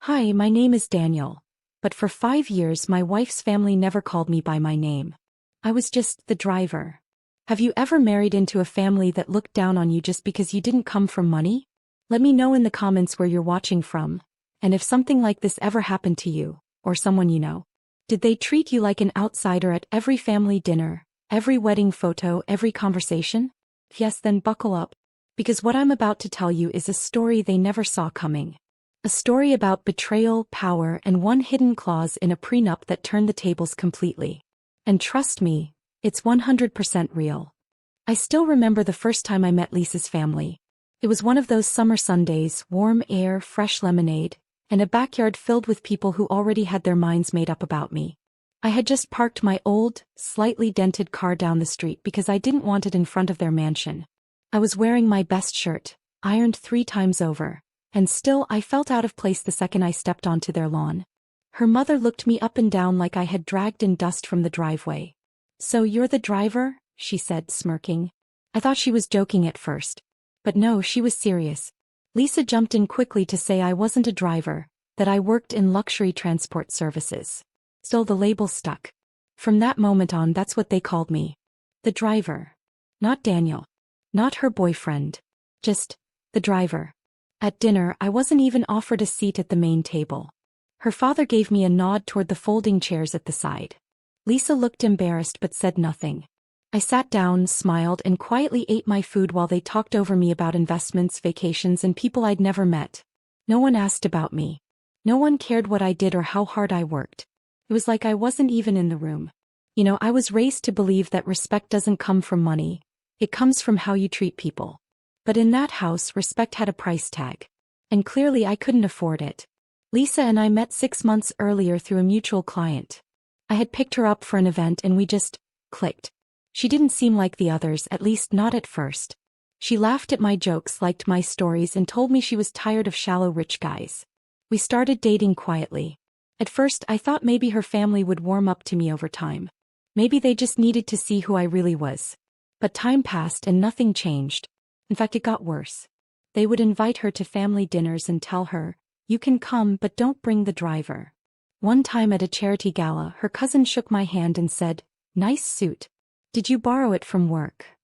Hi, my name is Daniel. But for 5 years my wife's family never called me by my name. I was just the driver. Have you ever married into a family that looked down on you just because you didn't come from money? Let me know in the comments where you're watching from, and if something like this ever happened to you, or someone you know. Did they treat you like an outsider at every family dinner, every wedding photo, every conversation? If yes, then buckle up. Because what I'm about to tell you is a story they never saw coming. A story about betrayal, power, and one hidden clause in a prenup that turned the tables completely. And trust me, it's 100% real. I still remember the first time I met Lisa's family. It was one of those summer Sundays, warm air, fresh lemonade, and a backyard filled with people who already had their minds made up about me. I had just parked my old, slightly dented car down the street because I didn't want it in front of their mansion. I was wearing my best shirt, ironed 3 times over. And still I felt out of place the second I stepped onto their lawn. Her mother looked me up and down like I had dragged in dust from the driveway. "So you're the driver?" she said, smirking. I thought she was joking at first. But no, she was serious. Lisa jumped in quickly to say I wasn't a driver, that I worked in luxury transport services. Still the label stuck. From that moment on, that's what they called me. The driver. Not Daniel. Not her boyfriend. Just the driver. At dinner, I wasn't even offered a seat at the main table. Her father gave me a nod toward the folding chairs at the side. Lisa looked embarrassed but said nothing. I sat down, smiled, and quietly ate my food while they talked over me about investments, vacations, and people I'd never met. No one asked about me. No one cared what I did or how hard I worked. It was like I wasn't even in the room. I was raised to believe that respect doesn't come from money. It comes from how you treat people. But in that house, respect had a price tag. And clearly I couldn't afford it. Lisa and I met 6 months earlier through a mutual client. I had picked her up for an event and we just clicked. She didn't seem like the others, at least not at first. She laughed at my jokes, liked my stories, and told me she was tired of shallow rich guys. We started dating quietly. At first I thought maybe her family would warm up to me over time. Maybe they just needed to see who I really was. But time passed and nothing changed. In fact, it got worse. They would invite her to family dinners and tell her, "You can come, but don't bring the driver." One time at a charity gala, her cousin shook my hand and said, "Nice suit. Did you borrow it from work?"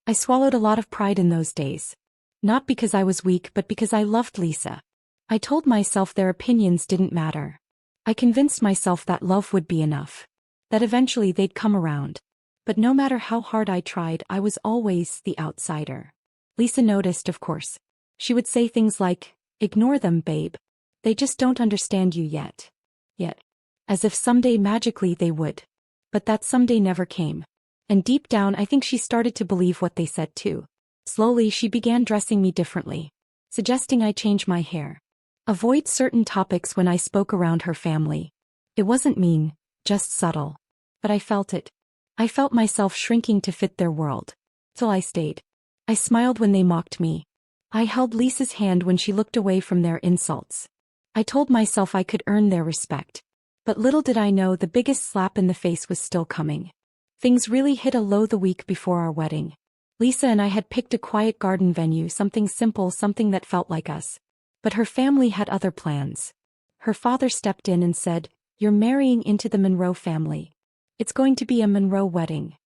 I swallowed a lot of pride in those days. Not because I was weak, but because I loved Lisa. I told myself their opinions didn't matter. I convinced myself that love would be enough. That eventually they'd come around. But no matter how hard I tried, I was always the outsider. Lisa noticed, of course. She would say things like, "Ignore them, babe. They just don't understand you yet." Yet. As if someday magically they would. But that someday never came. And deep down I think she started to believe what they said too. Slowly she began dressing me differently. Suggesting I change my hair. Avoid certain topics when I spoke around her family. It wasn't mean, just subtle. But I felt it. I felt myself shrinking to fit their world. So I stayed. I smiled when they mocked me. I held Lisa's hand when she looked away from their insults. I told myself I could earn their respect. But little did I know the biggest slap in the face was still coming. Things really hit a low the week before our wedding. Lisa and I had picked a quiet garden venue, something simple, something that felt like us. But her family had other plans. Her father stepped in and said, "You're marrying into the Monroe family. It's going to be a Monroe wedding."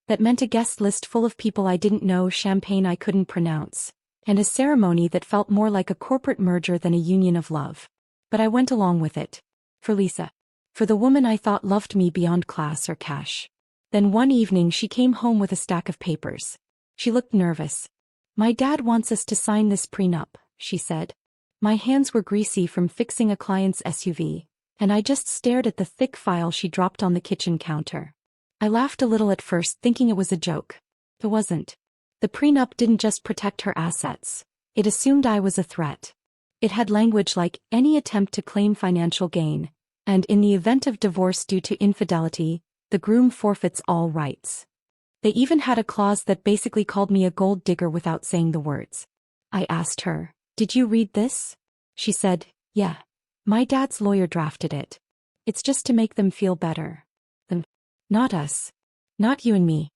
That meant a guest list full of people I didn't know, champagne I couldn't pronounce, and a ceremony that felt more like a corporate merger than a union of love. But I went along with it. For Lisa. For the woman I thought loved me beyond class or cash. Then one evening she came home with a stack of papers. She looked nervous. "My dad wants us to sign this prenup," she said. My hands were greasy from fixing a client's SUV, and I just stared at the thick file she dropped on the kitchen counter. I laughed a little at first, thinking it was a joke. It wasn't. The prenup didn't just protect her assets. It assumed I was a threat. It had language like, any attempt to claim financial gain, and in the event of divorce due to infidelity, the groom forfeits all rights. They even had a clause that basically called me a gold digger without saying the words. I asked her, "Did you read this?" She said, "Yeah. My dad's lawyer drafted it. It's just to make them feel better. Them. Not us. Not you and me."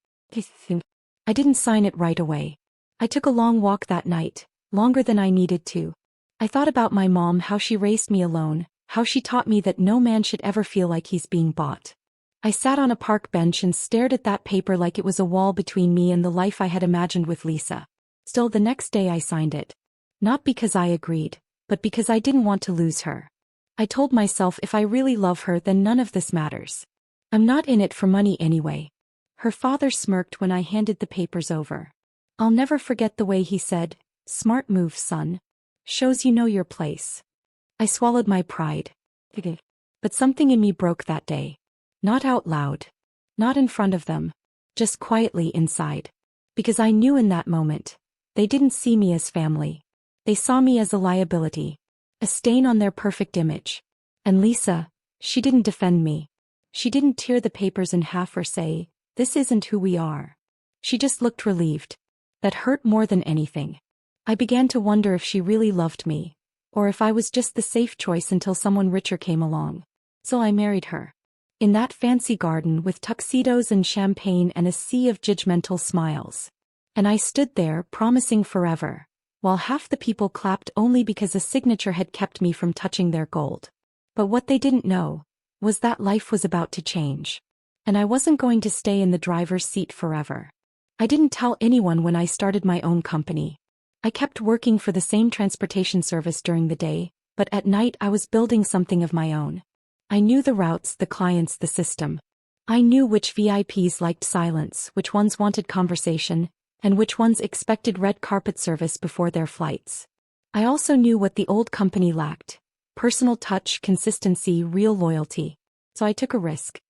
I didn't sign it right away. I took a long walk that night, longer than I needed to. I thought about my mom, how she raised me alone, how she taught me that no man should ever feel like he's being bought. I sat on a park bench and stared at that paper like it was a wall between me and the life I had imagined with Lisa. Still, the next day I signed it. Not because I agreed, but because I didn't want to lose her. I told myself if I really love her then none of this matters. I'm not in it for money anyway. Her father smirked when I handed the papers over. I'll never forget the way he said, "Smart move, son. Shows you know your place." I swallowed my pride. But something in me broke that day. Not out loud. Not in front of them. Just quietly inside. Because I knew in that moment, they didn't see me as family. They saw me as a liability. A stain on their perfect image. And Lisa, she didn't defend me. She didn't tear the papers in half or say, "This isn't who we are." She just looked relieved. That hurt more than anything. I began to wonder if she really loved me, or if I was just the safe choice until someone richer came along. So I married her. In that fancy garden with tuxedos and champagne and a sea of judgmental smiles. And I stood there promising forever, while half the people clapped only because a signature had kept me from touching their gold. But what they didn't know was that life was about to change. And I wasn't going to stay in the driver's seat forever. I didn't tell anyone when I started my own company. I kept working for the same transportation service during the day, but at night I was building something of my own. I knew the routes, the clients, the system. I knew which VIPs liked silence, which ones wanted conversation, and which ones expected red carpet service before their flights. I also knew what the old company lacked: personal touch, consistency, real loyalty. So I took a risk.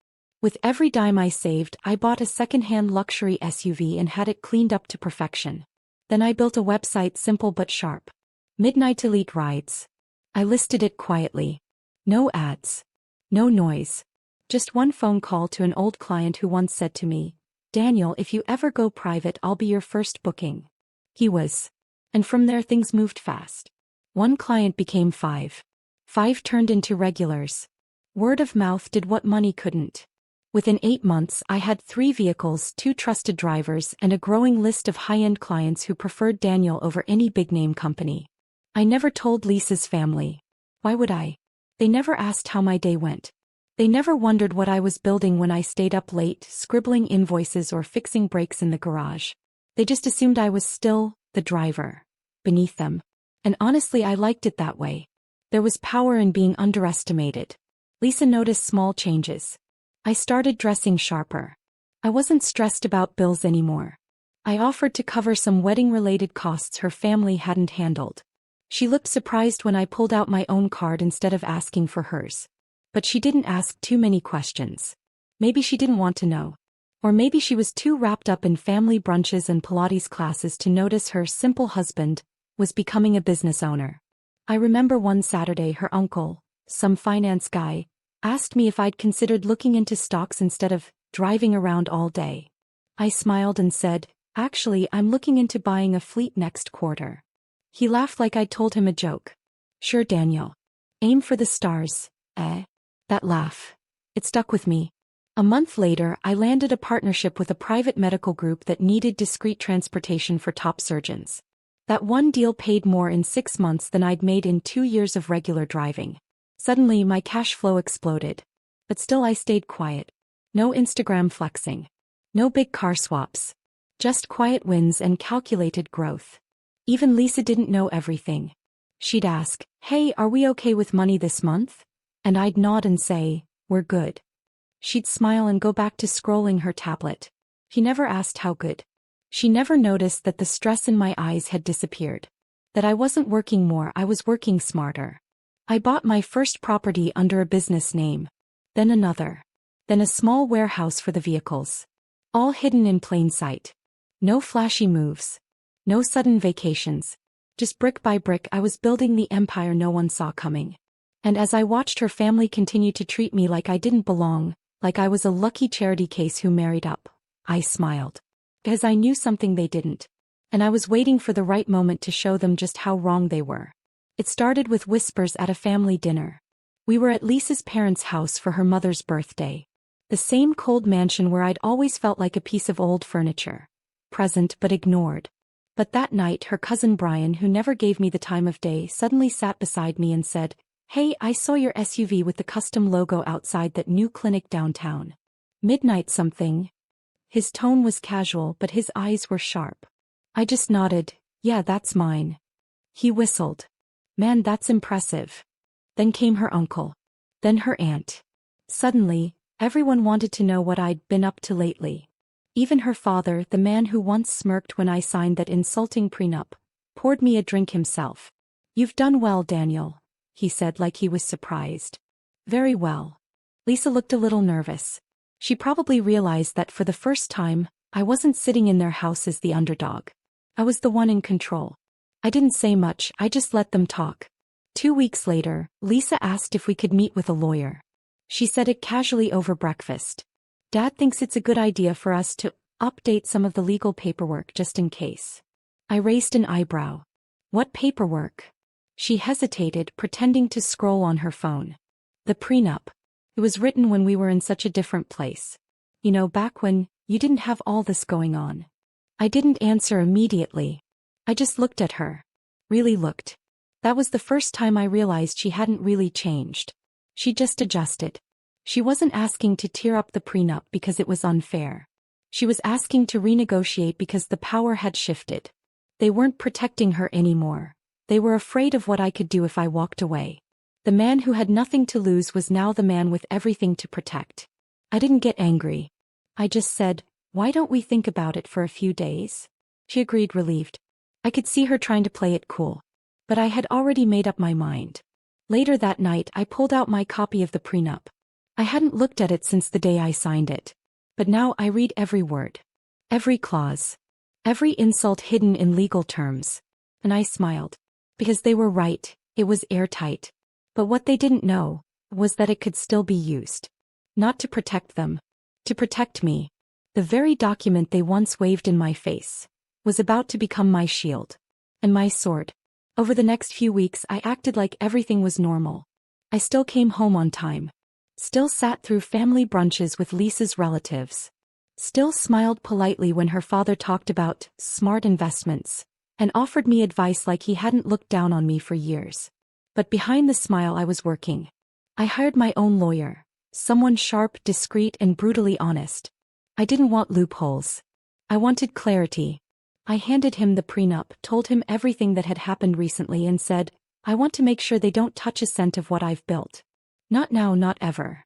With every dime I saved, I bought a second-hand luxury SUV and had it cleaned up to perfection. Then I built a website, simple but sharp. Midnight Elite Rides. I listed it quietly. No ads. No noise. Just one phone call to an old client who once said to me, "Daniel, if you ever go private, I'll be your first booking." He was. And from there things moved fast. One client became 5. 5 turned into regulars. Word of mouth did what money couldn't. Within 8 months I had 3 vehicles, 2 trusted drivers, and a growing list of high-end clients who preferred Daniel over any big-name company. I never told Lisa's family. Why would I? They never asked how my day went. They never wondered what I was building when I stayed up late, scribbling invoices or fixing brakes in the garage. They just assumed I was still the driver. Beneath them. And honestly, I liked it that way. There was power in being underestimated. Lisa noticed small changes. I started dressing sharper. I wasn't stressed about bills anymore. I offered to cover some wedding-related costs her family hadn't handled. She looked surprised when I pulled out my own card instead of asking for hers. But she didn't ask too many questions. Maybe she didn't want to know. Or maybe she was too wrapped up in family brunches and Pilates classes to notice her simple husband was becoming a business owner. I remember one Saturday her uncle, some finance guy, asked me if I'd considered looking into stocks instead of driving around all day. I smiled and said, "Actually, I'm looking into buying a fleet next quarter." He laughed like I'd told him a joke. "Sure, Daniel. Aim for the stars, eh?" That laugh. It stuck with me. A month later, I landed a partnership with a private medical group that needed discreet transportation for top surgeons. That one deal paid more in 6 months than I'd made in 2 years of regular driving. Suddenly my cash flow exploded. But still I stayed quiet. No Instagram flexing. No big car swaps. Just quiet wins and calculated growth. Even Lisa didn't know everything. She'd ask, "Hey, are we okay with money this month?" And I'd nod and say, "We're good." She'd smile and go back to scrolling her tablet. He never asked how good. She never noticed that the stress in my eyes had disappeared. That I wasn't working more, I was working smarter. I bought my first property under a business name. Then another. Then a small warehouse for the vehicles. All hidden in plain sight. No flashy moves. No sudden vacations. Just brick by brick I was building the empire no one saw coming. And as I watched her family continue to treat me like I didn't belong, like I was a lucky charity case who married up, I smiled. Because I knew something they didn't. And I was waiting for the right moment to show them just how wrong they were. It started with whispers at a family dinner. We were at Lisa's parents' house for her mother's birthday. The same cold mansion where I'd always felt like a piece of old furniture. Present but ignored. But that night her cousin Brian, who never gave me the time of day, suddenly sat beside me and said, "Hey, I saw your SUV with the custom logo outside that new clinic downtown. Midnight something?" His tone was casual but his eyes were sharp. I just nodded. "Yeah, that's mine." He whistled. "Man, that's impressive." Then came her uncle. Then her aunt. Suddenly, everyone wanted to know what I'd been up to lately. Even her father, the man who once smirked when I signed that insulting prenup, poured me a drink himself. "You've done well, Daniel," he said like he was surprised. "Very well." Lisa looked a little nervous. She probably realized that for the first time, I wasn't sitting in their house as the underdog. I was the one in control. I didn't say much, I just let them talk. 2 weeks later, Lisa asked if we could meet with a lawyer. She said it casually over breakfast. "Dad thinks it's a good idea for us to update some of the legal paperwork just in case." I raised an eyebrow. "What paperwork?" She hesitated, pretending to scroll on her phone. "The prenup. It was written when we were in such a different place. You know, back when you didn't have all this going on." I didn't answer immediately. I just looked at her. Really looked. That was the first time I realized she hadn't really changed. She just adjusted. She wasn't asking to tear up the prenup because it was unfair. She was asking to renegotiate because the power had shifted. They weren't protecting her anymore. They were afraid of what I could do if I walked away. The man who had nothing to lose was now the man with everything to protect. I didn't get angry. I just said, "Why don't we think about it for a few days?" She agreed, relieved. I could see her trying to play it cool. But I had already made up my mind. Later that night I pulled out my copy of the prenup. I hadn't looked at it since the day I signed it. But now I read every word. Every clause. Every insult hidden in legal terms. And I smiled. Because they were right, it was airtight. But what they didn't know was that it could still be used. Not to protect them. To protect me. The very document they once waved in my face was about to become my shield. And my sword. Over the next few weeks I acted like everything was normal. I still came home on time. Still sat through family brunches with Lisa's relatives. Still smiled politely when her father talked about smart investments, and offered me advice like he hadn't looked down on me for years. But behind the smile I was working. I hired my own lawyer. Someone sharp, discreet, and brutally honest. I didn't want loopholes. I wanted clarity. I handed him the prenup, told him everything that had happened recently and said, "I want to make sure they don't touch a cent of what I've built. Not now, not ever."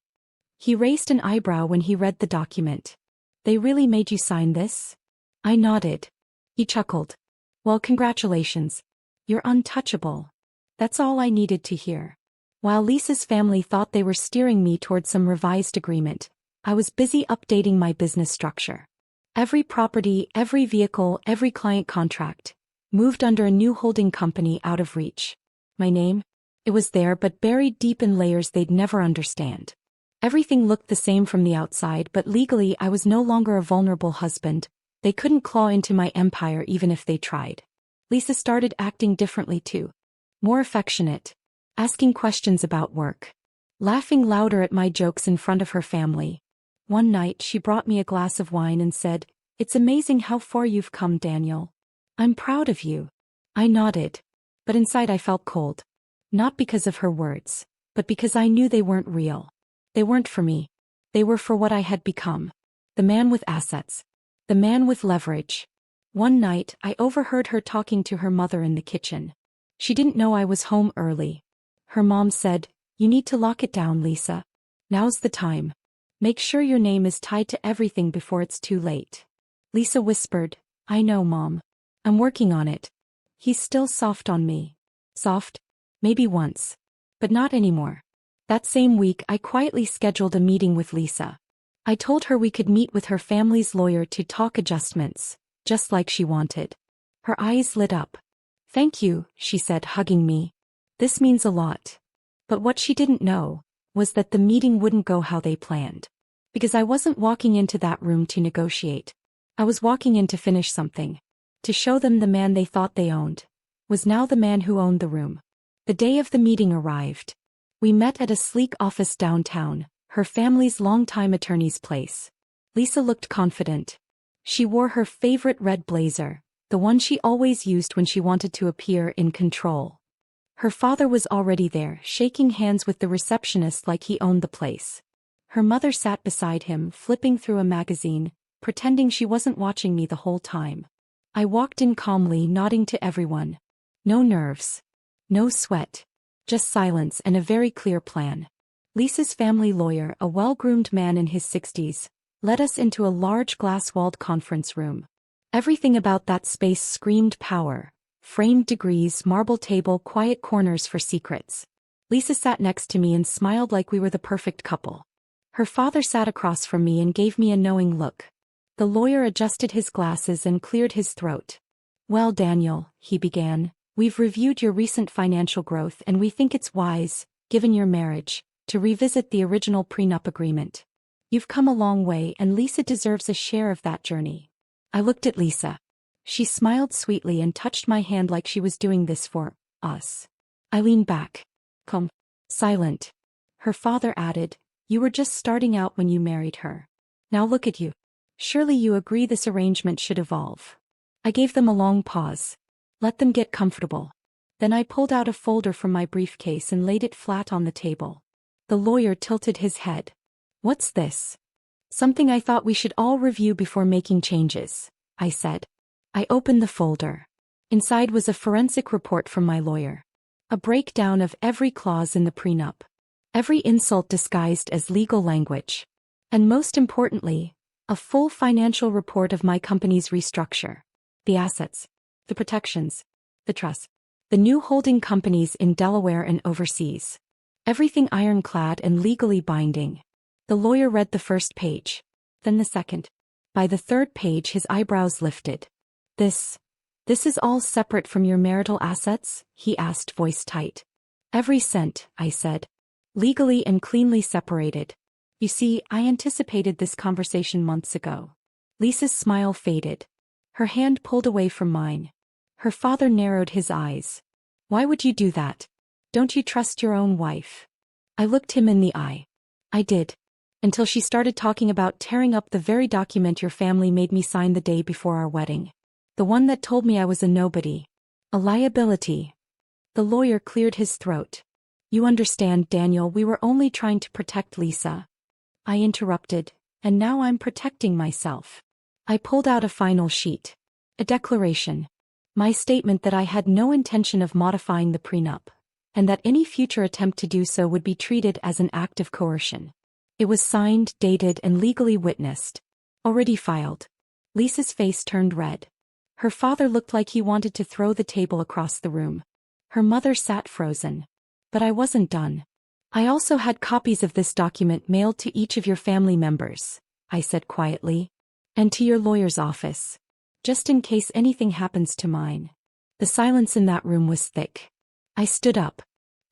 He raised an eyebrow when he read the document. "They really made you sign this?" I nodded. He chuckled. "Well, congratulations. You're untouchable." That's all I needed to hear. While Lisa's family thought they were steering me toward some revised agreement, I was busy updating my business structure. Every property, every vehicle, every client contract moved under a new holding company out of reach. My name? It was there but buried deep in layers they'd never understand. Everything looked the same from the outside, but legally I was no longer a vulnerable husband. They couldn't claw into my empire even if they tried. Lisa started acting differently too. More affectionate. Asking questions about work. Laughing louder at my jokes in front of her family. One night she brought me a glass of wine and said, "It's amazing how far you've come, Daniel. I'm proud of you." I nodded. But inside I felt cold. Not because of her words, but because I knew they weren't real. They weren't for me. They were for what I had become. The man with assets. The man with leverage. One night I overheard her talking to her mother in the kitchen. She didn't know I was home early. Her mom said, "You need to lock it down, Lisa. Now's the time. Make sure your name is tied to everything before it's too late." Lisa whispered, "I know, Mom. I'm working on it." He's still soft on me. Soft? Maybe once. But not anymore. That same week I quietly scheduled a meeting with Lisa. I told her we could meet with her family's lawyer to talk adjustments, just like she wanted. Her eyes lit up. "Thank you," she said, hugging me. "This means a lot." But what she didn't know was that the meeting wouldn't go how they planned. Because I wasn't walking into that room to negotiate. I was walking in to finish something. To show them the man they thought they owned was now the man who owned the room. The day of the meeting arrived. We met at a sleek office downtown, her family's longtime attorney's place. Lisa looked confident. She wore her favorite red blazer, the one she always used when she wanted to appear in control. Her father was already there, shaking hands with the receptionist like he owned the place. Her mother sat beside him, flipping through a magazine, pretending she wasn't watching me the whole time. I walked in calmly, nodding to everyone. No nerves. No sweat. Just silence and a very clear plan. Lisa's family lawyer, a well-groomed man in his 60s, led us into a large glass-walled conference room. Everything about that space screamed power. Framed degrees, marble table, quiet corners for secrets. Lisa sat next to me and smiled like we were the perfect couple. Her father sat across from me and gave me a knowing look. The lawyer adjusted his glasses and cleared his throat. "Well, Daniel," he began, "we've reviewed your recent financial growth and we think it's wise, given your marriage, to revisit the original prenup agreement. You've come a long way and Lisa deserves a share of that journey." I looked at Lisa. She smiled sweetly and touched my hand like she was doing this for us. I leaned back. Calm. Silent. Her father added, "You were just starting out when you married her. Now look at you. Surely you agree this arrangement should evolve." I gave them a long pause. Let them get comfortable. Then I pulled out a folder from my briefcase and laid it flat on the table. The lawyer tilted his head. "What's this?" "Something I thought we should all review before making changes," I said. I opened the folder. Inside was a forensic report from my lawyer. A breakdown of every clause in the prenup. Every insult disguised as legal language. And most importantly, a full financial report of my company's restructure. The assets. The protections. The trust. The new holding companies in Delaware and overseas. Everything ironclad and legally binding. The lawyer read the first page. Then the second. By the third page his eyebrows lifted. This is all separate from your marital assets?" he asked, voice tight. "Every cent," I said. "Legally and cleanly separated. You see, I anticipated this conversation months ago." Lisa's smile faded. Her hand pulled away from mine. Her father narrowed his eyes. "Why would you do that? Don't you trust your own wife?" I looked him in the eye. "I did. Until she started talking about tearing up the very document your family made me sign the day before our wedding. The one that told me I was a nobody. A liability." The lawyer cleared his throat. "You understand, Daniel, we were only trying to protect Lisa." I interrupted, "And now I'm protecting myself." I pulled out a final sheet. A declaration. My statement that I had no intention of modifying the prenup, and that any future attempt to do so would be treated as an act of coercion. It was signed, dated, and legally witnessed. Already filed. Lisa's face turned red. Her father looked like he wanted to throw the table across the room. Her mother sat frozen. But I wasn't done. "I also had copies of this document mailed to each of your family members," I said quietly. "And to your lawyer's office. Just in case anything happens to mine." The silence in that room was thick. I stood up.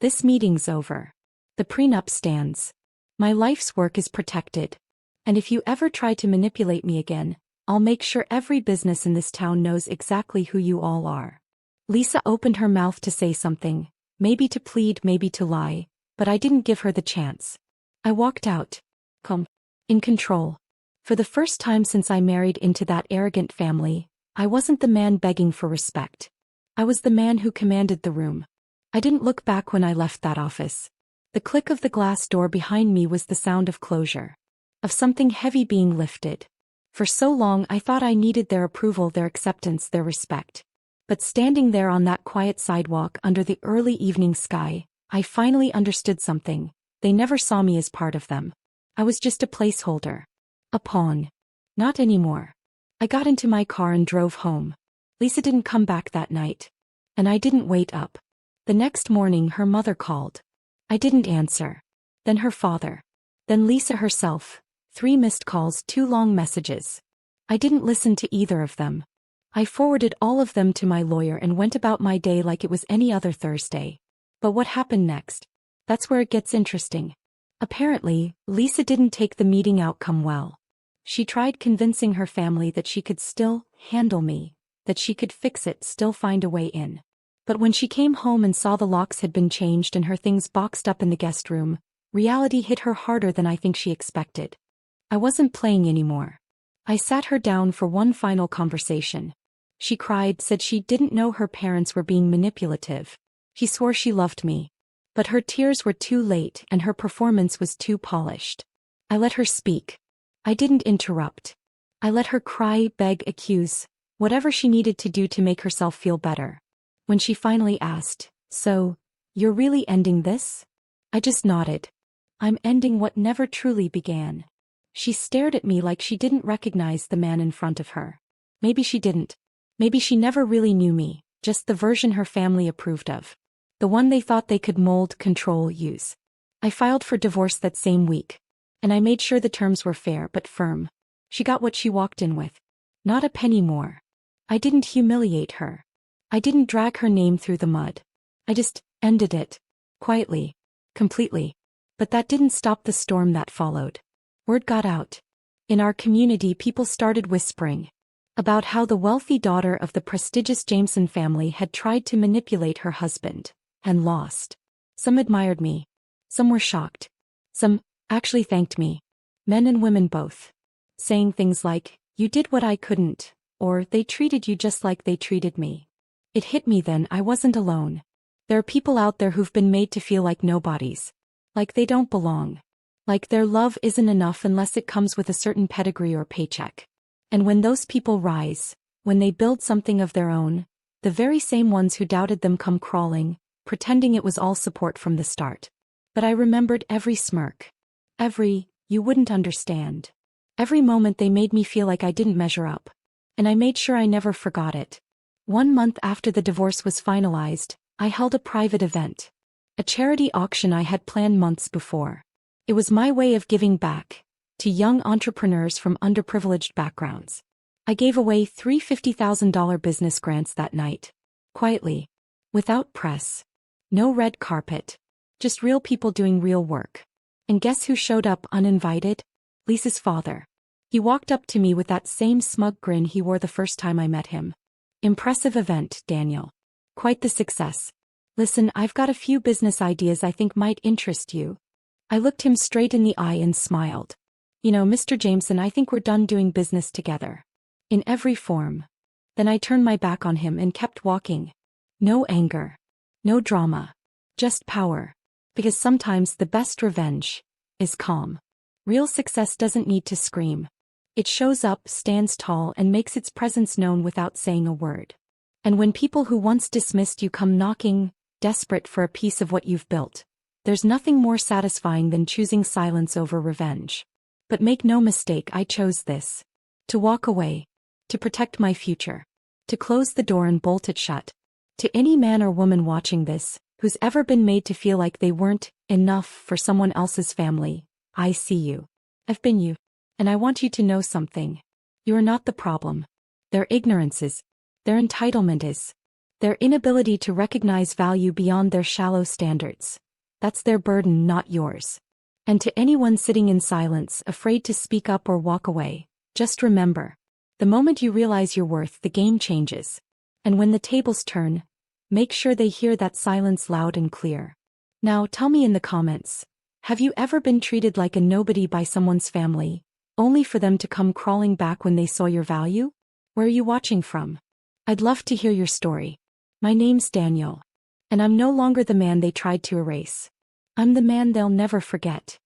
"This meeting's over. The prenup stands. My life's work is protected. And if you ever try to manipulate me again, I'll make sure every business in this town knows exactly who you all are." Lisa opened her mouth to say something, maybe to plead, maybe to lie, but I didn't give her the chance. I walked out. Calm. In control. For the first time since I married into that arrogant family, I wasn't the man begging for respect. I was the man who commanded the room. I didn't look back when I left that office. The click of the glass door behind me was the sound of closure. Of something heavy being lifted. For so long I thought I needed their approval, their acceptance, their respect. But standing there on that quiet sidewalk under the early evening sky, I finally understood something. They never saw me as part of them. I was just a placeholder. A pawn. Not anymore. I got into my car and drove home. Lisa didn't come back that night. And I didn't wait up. The next morning her mother called. I didn't answer. Then her father. Then Lisa herself. 3 missed calls, 2 long messages. I didn't listen to either of them. I forwarded all of them to my lawyer and went about my day like it was any other Thursday. But what happened next? That's where it gets interesting. Apparently, Lisa didn't take the meeting outcome well. She tried convincing her family that she could still handle me, that she could fix it, still find a way in. But when she came home and saw the locks had been changed and her things boxed up in the guest room, reality hit her harder than I think she expected. I wasn't playing anymore. I sat her down for one final conversation. She cried, said she didn't know her parents were being manipulative. She swore she loved me. But her tears were too late and her performance was too polished. I let her speak. I didn't interrupt. I let her cry, beg, accuse, whatever she needed to do to make herself feel better. When she finally asked, "So, you're really ending this?" I just nodded. I'm ending what never truly began. She stared at me like she didn't recognize the man in front of her. Maybe she didn't. Maybe she never really knew me, just the version her family approved of. The one they thought they could mold, control, use. I filed for divorce that same week. And I made sure the terms were fair but firm. She got what she walked in with. Not a penny more. I didn't humiliate her. I didn't drag her name through the mud. I just ended it. Quietly. Completely. But that didn't stop the storm that followed. Word got out. In our community, people started whispering about how the wealthy daughter of the prestigious Jameson family had tried to manipulate her husband, and lost. Some admired me. Some were shocked. Some actually thanked me. Men and women both. Saying things like, "You did what I couldn't," or "They treated you just like they treated me." It hit me then I wasn't alone. There are people out there who've been made to feel like nobodies. Like they don't belong. Like their love isn't enough unless it comes with a certain pedigree or paycheck. And when those people rise, when they build something of their own, the very same ones who doubted them come crawling, pretending it was all support from the start. But I remembered every smirk. Every, "You wouldn't understand." Every moment they made me feel like I didn't measure up. And I made sure I never forgot it. 1 month after the divorce was finalized, I held a private event. A charity auction I had planned months before. It was my way of giving back to young entrepreneurs from underprivileged backgrounds. I gave away 3 $50,000 business grants that night. Quietly. Without press. No red carpet. Just real people doing real work. And guess who showed up uninvited? Lisa's father. He walked up to me with that same smug grin he wore the first time I met him. "Impressive event, Daniel. Quite the success. Listen, I've got a few business ideas I think might interest you." I looked him straight in the eye and smiled. "You know, Mr. Jameson, I think we're done doing business together. In every form." Then I turned my back on him and kept walking. No anger. No drama. Just power. Because sometimes the best revenge is calm. Real success doesn't need to scream. It shows up, stands tall, and makes its presence known without saying a word. And when people who once dismissed you come knocking, desperate for a piece of what you've built, there's nothing more satisfying than choosing silence over revenge. But make no mistake, I chose this. To walk away. To protect my future. To close the door and bolt it shut. To any man or woman watching this, who's ever been made to feel like they weren't enough for someone else's family, I see you. I've been you. And I want you to know something. You are not the problem. Their ignorance is. Their entitlement is. Their inability to recognize value beyond their shallow standards. That's their burden, not yours. And to anyone sitting in silence, afraid to speak up or walk away, just remember. The moment you realize your worth, the game changes. And when the tables turn, make sure they hear that silence loud and clear. Now tell me in the comments, have you ever been treated like a nobody by someone's family, only for them to come crawling back when they saw your value? Where are you watching from? I'd love to hear your story. My name's Daniel. And I'm no longer the man they tried to erase. I'm the man they'll never forget.